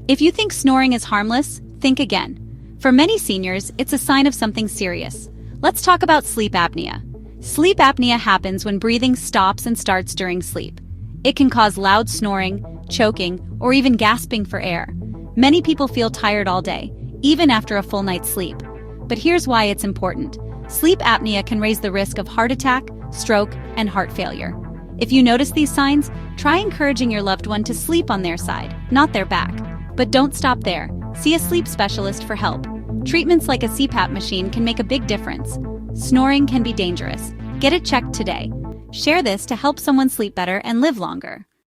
If you think snoring is harmless, think again. For many seniors, it's a sign of something serious. Let's talk about sleep apnea. Sleep apnea happens when breathing stops and starts during sleep. It can cause loud snoring, choking, or even gasping for air. Many people feel tired all day, even after a full night's sleep. But here's why it's important. Sleep apnea can raise the risk of heart attack, stroke, and heart failure. If you notice these signs, try encouraging your loved one to sleep on their side, not their back. But don't stop there. See a sleep specialist for help. Treatments like a CPAP machine can make a big difference. Snoring can be dangerous. Get it checked today. Share this to help someone sleep better and live longer.